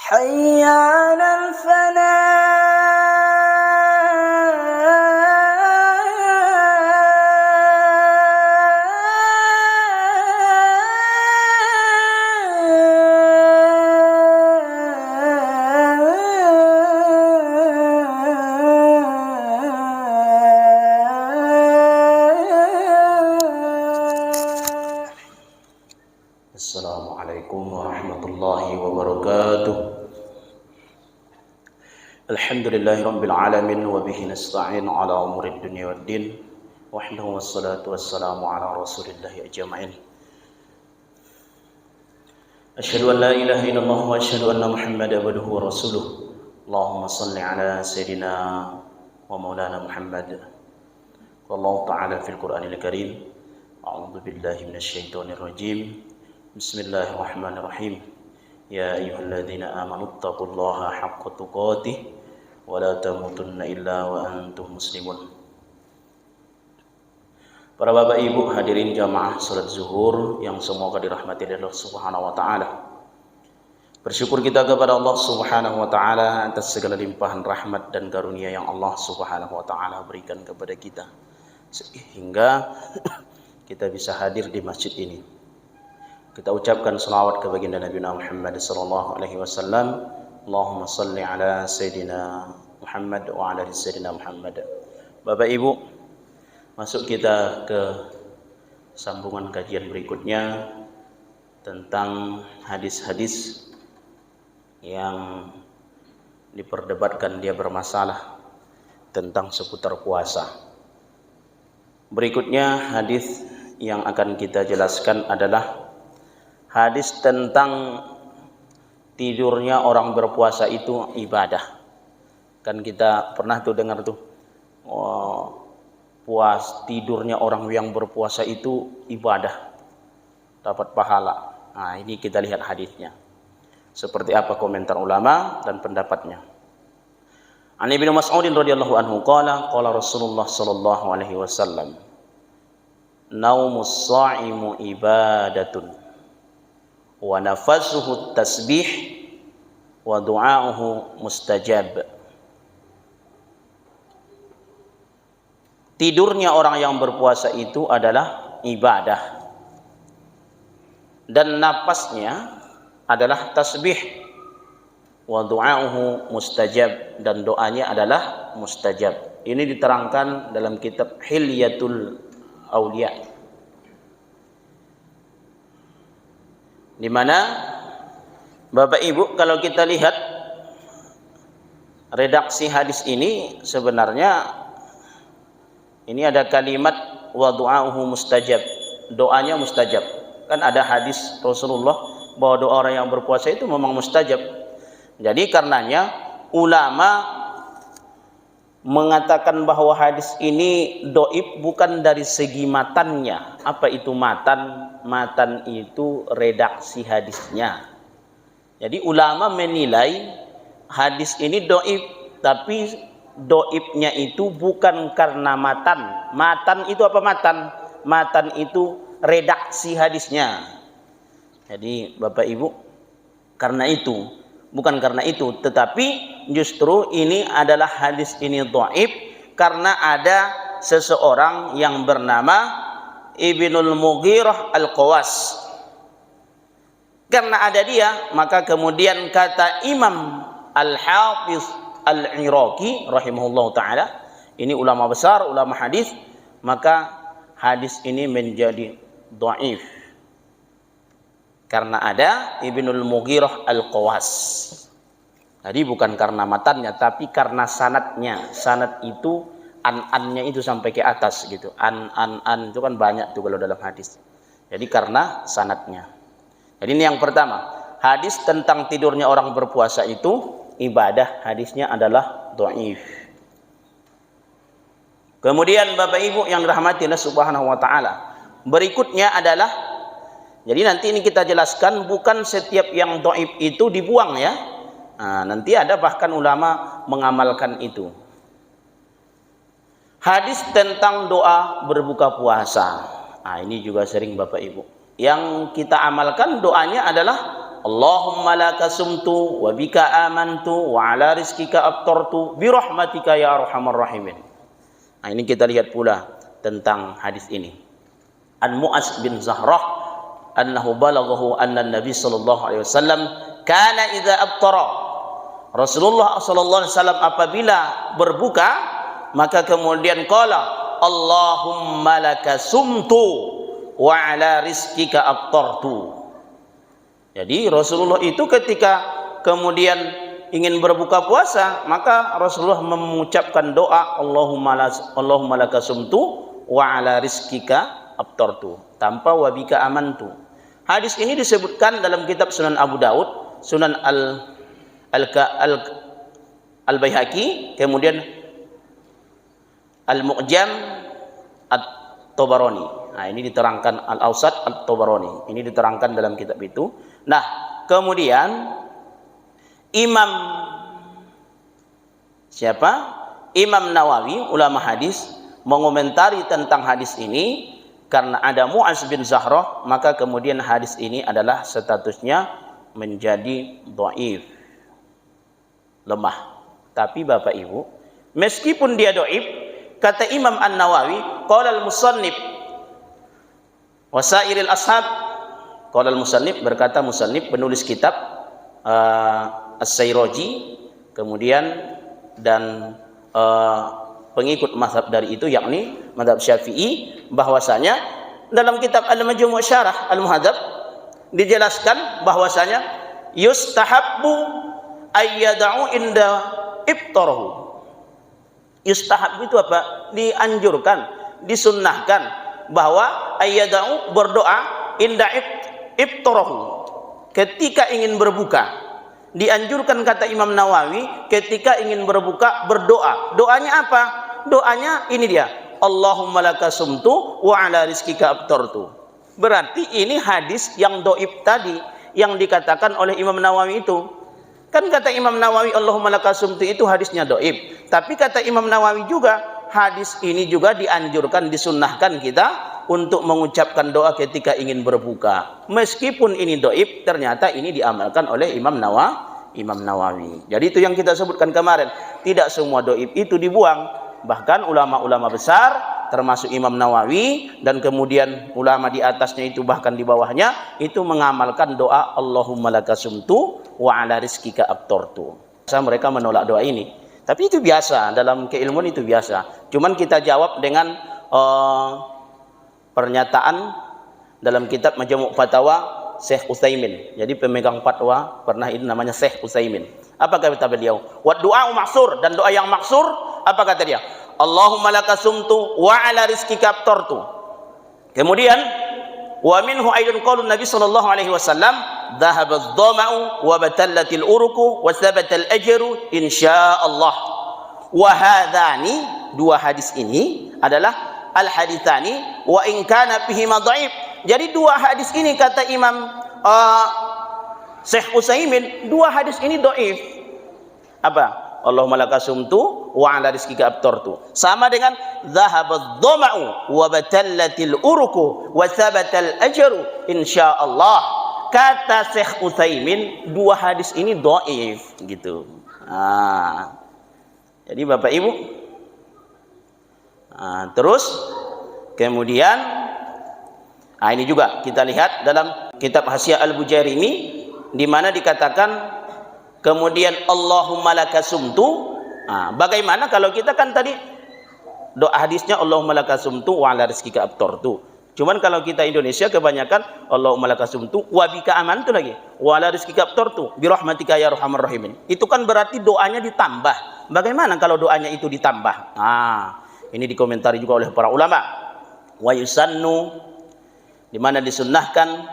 حي على Assalamualaikum warahmatullahi wabarakatuh. Alhamdulillahirabbil alamin wa bihi nasta'in ala umurid dunya waddin. Wahdahu wassalatu wassalamu ala rasulillahi ajma'in. Asyhadu an la ilaha illallah wa asyhadu anna Muhammadan abduhu wa rasuluh. Allahumma shalli ala sayidina wa maulana Muhammad. Wallahu ta'ala fil Qur'anil Karim. A'udzu billahi minasyaitonir rajim. Bismillahirrahmanirrahim. Ya ayyuhalladzina amanu taqullaha haqqa tuqatih wa la tamutunna illa wa antum muslimun. Para bapak ibu hadirin jamaah salat zuhur yang semoga dirahmati Allah Subhanahu wa taala. Bersyukur kita kepada Allah Subhanahu wa taala atas segala limpahan rahmat dan karunia yang Allah Subhanahu wa taala berikan kepada kita sehingga kita bisa hadir di masjid ini. Kita ucapkan selawat kepada baginda Nabi Muhammad sallallahu alaihi wasallam. Allahumma salli ala sayidina Muhammad wa ala sayidina Muhammad. Bapak Ibu, masuk kita ke sambungan kajian berikutnya tentang hadis-hadis yang diperdebatkan, dia bermasalah tentang seputar puasa. Berikutnya hadis yang akan kita jelaskan adalah hadis tentang tidurnya orang berpuasa itu ibadah. Kan kita pernah tuh dengar tuh, tidurnya orang yang berpuasa itu ibadah, dapat pahala. Nah, ini kita lihat hadisnya. Seperti apa komentar ulama dan pendapatnya. An Ibnu Mas'udin radhiyallahu anhu qala Rasulullah sallallahu alaihi wasallam, naumus sha'imu ibadatun wa nafasuhu tasbih wa du'a'uhu mustajab. Tidurnya orang yang berpuasa itu adalah ibadah dan napasnya adalah tasbih, wa du'a'uhu mustajab, dan doanya adalah mustajab. Ini diterangkan dalam kitab Hilyatul Auliya, di mana Bapak Ibu kalau kita lihat redaksi hadis ini, sebenarnya ini ada kalimat wa du'a'uhu mustajab, doanya mustajab. Kan ada hadis Rasulullah bahwa doa orang yang berpuasa itu memang mustajab. Jadi karenanya ulama mengatakan bahwa hadis ini doib bukan dari segi matannya. Apa itu matan? Matan itu redaksi hadisnya. Jadi ulama menilai hadis ini doib, tapi doibnya itu bukan karena matan. Matan itu apa matan? Matan itu redaksi hadisnya. Jadi Bapak Ibu, karena itu, bukan karena itu, tetapi justru ini adalah hadis ini dhaif karena ada seseorang yang bernama Ibnul Mughirah Al-Qawas. Karena ada dia, maka kemudian kata Imam Al-Hafiz Al-Iraqi rahimahullah ta'ala, ini ulama besar, ulama hadis, maka hadis ini menjadi dhaif karena ada Ibnul Mughirah Al-Qawas. Jadi bukan karena matannya, tapi karena sanadnya. Sanad itu an-annya itu sampai ke atas gitu. An itu kan banyak tuh kalau dalam hadis. Jadi karena sanadnya. Jadi ini yang pertama, hadis tentang tidurnya orang berpuasa itu ibadah, hadisnya adalah dhaif. Kemudian Bapak Ibu yang dirahmati Allah Subhanahu wa taala, berikutnya adalah, jadi nanti ini kita jelaskan, bukan setiap yang dhaif itu dibuang ya. Nah, nanti ada bahkan ulama mengamalkan itu. Hadis tentang doa berbuka puasa. Nah, ini juga sering Bapak Ibu. Yang kita amalkan doanya adalah Allahumma laka sumtu wa bika amantu wa ala rizkika aftartu bi rahmatika ya arhamar rahimin. Nah, ini kita lihat pula tentang hadis ini. An Mu'az bin Zahrah annahu balaghahu anna Nabi sallallahu alaihi wasallam kana idza aftara. Rasulullah sallallahu alaihi wasallam apabila berbuka maka kemudian qala Allahumma laka sumtu wa ala rizkika aftartu. Jadi Rasulullah itu ketika kemudian ingin berbuka puasa, maka Rasulullah mengucapkan doa Allahumma laka sumtu wa ala rizkika aftartu tanpa wa bika amantu. Hadis ini disebutkan dalam kitab Sunan Abu Daud, Sunan Al-Baihaqi, kemudian Al-Mu'jam At-Tabarani. Nah, ini diterangkan Al-Awsat At-Tabarani. Ini diterangkan dalam kitab itu. Nah, kemudian Imam Nawawi, ulama hadis, mengomentari tentang hadis ini karena ada Mu'az bin Zahrah, maka kemudian hadis ini adalah statusnya menjadi dhaif, lemah. Tapi Bapak Ibu, meskipun dia dhaif, kata Imam An-Nawawi, qala al-musannif wasairil ashab, qala al-musannif, berkata musannif penulis kitab As-Sayraji, kemudian dan pengikut mazhab dari itu, yakni mazhab Syafi'i, bahwasanya dalam kitab Al-Majmu' Syarah Al-Muhadzab dijelaskan bahwasanya yustahabbu ayyada'u inda iftarahu. Yustahab itu apa? Dianjurkan, disunnahkan bahwa ayyada'u, berdoa, inda iftarahu, ketika ingin berbuka. Dianjurkan kata Imam Nawawi ketika ingin berbuka berdoa. Doanya apa? Doanya ini dia, Allahumma laka sumtu wa ala rizkika aftartu. Berarti ini hadis yang dhaif tadi yang dikatakan oleh Imam Nawawi itu. Kan kata Imam Nawawi Allahumma laka sumtu itu hadisnya dhaif. Tapi kata Imam Nawawi juga hadis ini juga dianjurkan, disunnahkan kita untuk mengucapkan doa ketika ingin berbuka. Meskipun ini dhaif, ternyata ini diamalkan oleh Imam Nawawi. Jadi itu yang kita sebutkan kemarin. Tidak semua dhaif itu dibuang. Bahkan ulama-ulama besar termasuk Imam Nawawi dan kemudian ulama di atasnya itu, bahkan di bawahnya itu mengamalkan doa Allahumma laka sumtu wa ala rizkika aftartu. Mereka menolak doa ini. Tapi itu biasa, dalam keilmuan itu biasa. Cuman kita jawab dengan pernyataan dalam kitab Majmu' Fatawa Syekh Utsaimin. Jadi pemegang fatwa pernah ini namanya Syekh Utsaimin. Apa kata beliau? Wa du'a maksur, dan doa yang maksur apa kata dia? Allahumma laka sumtu wa ala rizkika aftartu. Kemudian wa minhu aidun qaulun Nabi sallallahu alaihi wasallam dhahaba adh-dhama'u wa batallatil uruku wa thabata al-ajru insyaallah. Wa hadzani, dua hadis ini adalah al-haditsani wa in kana fihima dhaif. Jadi dua hadis ini kata Imam Syekh Utsaimin, dua hadis ini dhaif. Apa? Allahumma laka sumtu wa ala rizkika aftartu. Sama dengan dhahabadh dhama'u wa batallatil uruku wa thabatal ajru insyaallah. Kata Syekh Utsaimin, dua hadis ini dhaif gitu. Jadi Bapak Ibu, terus kemudian ini juga kita lihat dalam kitab Hasyiah Al-Bujairimi, di mana dikatakan kemudian Allahumma laka sumtu. Bagaimana kalau kita kan tadi doa hadisnya Allahumma laka sumtu wa ala rizkika aftartu. Cuman kalau kita Indonesia kebanyakan Allahumma laka sumtu wa bika amantu lagi. Wa ala rizkika aftartu bi rahmatika ya arhamar rahimin. Itu kan berarti doanya ditambah. Bagaimana kalau doanya itu ditambah? Ini dikomentari juga oleh para ulama. Wa yusannu, di mana disunnahkan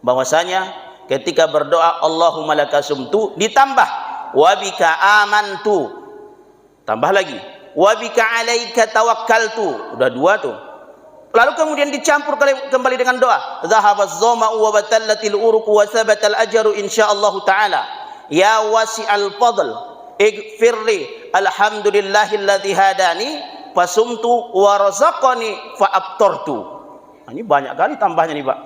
bahwasanya ketika berdoa Allahumma laka sumtu ditambah wa bika amantu, tambah lagi wa bika alaika tawakkaltu, udah dua tuh. Lalu kemudian dicampur kembali dengan doa dhahabaz dhama'u wa batallatil uruq wa thabatal ajru insyaallah taala ya wasi'al fadl ighfirli alhamdulillahilladzi hadani fasumtu wa razaqani fa aftartu. Ini banyak kali tambahnya nih Pak.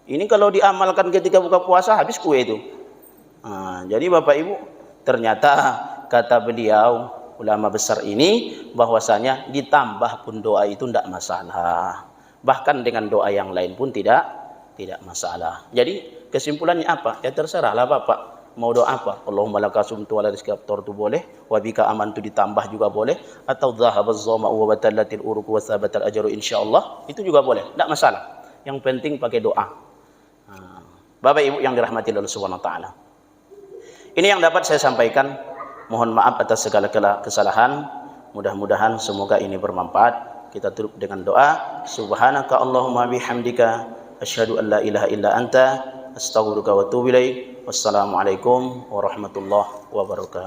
Ini kalau diamalkan ketika buka puasa habis kue itu. Jadi Bapak Ibu, ternyata kata beliau ulama besar ini bahwasanya ditambah pun doa itu tidak masalah. Bahkan dengan doa yang lain pun tidak masalah. Jadi kesimpulannya apa? Ya terserahlah Bapak mau doa apa. Allahumma laka sumtu wa la rizqi aftartu boleh, wa bika amantu ditambah juga boleh, atau dhahabaz zama'u wa batallatil uruq wa thabatal ajru insyaallah, itu juga boleh, tidak masalah. Yang penting pakai doa. Bapak Ibu yang dirahmati Allah Subhanahu wa taala. Ini yang dapat saya sampaikan. Mohon maaf atas segala kesalahan. Mudah-mudahan semoga ini bermanfaat. Kita tutup dengan doa. Subhanaka Allahumma bihamdika asyhadu an la ilaha illa anta astaghfiruka wa atubu ilaik. Wassalamualaikum warahmatullahi wabarakatuh.